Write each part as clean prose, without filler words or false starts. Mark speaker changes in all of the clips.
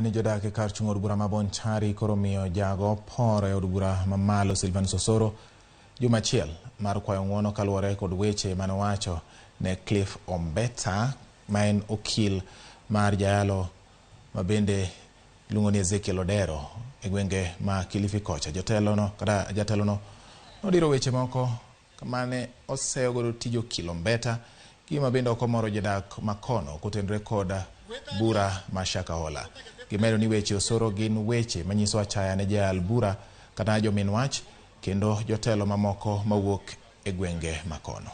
Speaker 1: ni Jodak e kar chung od bura ma Bonchari koro miyo jago por e od bura mamalo Silvanus Osoro juma achiel mar kwayo ng'uono kaluwore kod weche manowacho ne Cliff Ombeta ma en okil mar jayalo ma bende luongo ni Ezekiel Odero e gwenge ma Kilifi kocha. Jatelono nodiro weche moko kamane oseyo godo tij okil Ombeta gima bende okomoro jodak makono kotenre kod bura ma Shakahola. Gimedo ni weche Osoro gin weche manyiso achaya ne jayal bura kata jomin wach kendo jotelo mamoko mawuok e gwenge makono.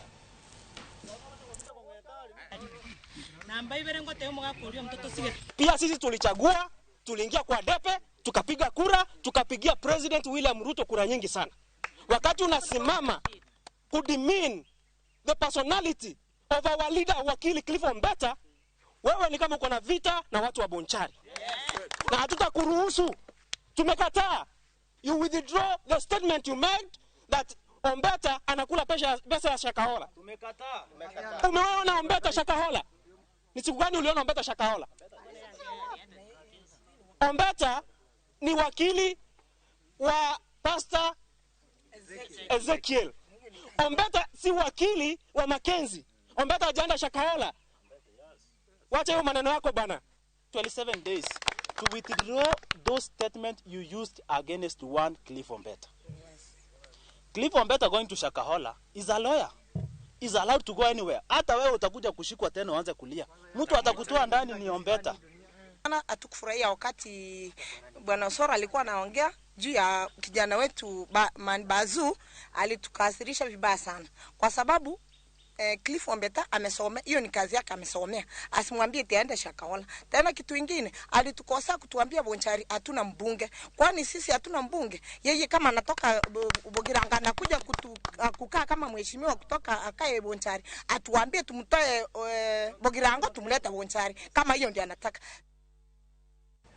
Speaker 2: Pia sisi tulichagua, tuliingia kwa depe, tukapiga kura, tukapigia President William Ruto kura nyingi sana. Wakati unasimama kudemean the personality of our leader wakili Cliff Ombeta, wewe ni kama uko na vita na watu wa Bonchari. Na hatutakuruhusu. Tumekataa. You withdraw the statement you made that Ombeta anakula pesa ya Shakahola. Tumekataa. Umeona Ombeta Shakahola? Ni siku gani uliona Ombeta Shakahola? Ombeta ni wakili wa Pastor Ezekiel. Ombeta si wakili wa Mackenzie. Ombeta hajaenda Shakahola. Wacha hiyo maneno yako bana.
Speaker 3: 27 days to withdraw those statements you used against one Cliff Ombeta. Cliff Ombeta going to Shakahola is a lawyer. Is allowed to go anywhere. Hata wewe utakuja kushikwa tena uanze kulia. Mtu atakutoa ndani ni Ombeta.
Speaker 4: Hatukufurahia wakati Bwana Osoro alikuwa anaongea juu ya kijana wetu Bazu, alitukasirisha vibaya sana. Kwa sababu Cliff Ombeta amesomea, hiyo ni kazi yake amesomea. Asimwambie tiende Shakahola. Tena kitu kingine, alitukosa kutuambia Bonchari hatuna mbunge. Kwani sisi hatuna mbunge? Yeye kama anatoka Bogiranga na kuja kukaa kama mheshimiwa kutoka akae Bonchari, atuambie tumtoe Bogiranga tumlete Bonchari kama hiyo ndio anataka.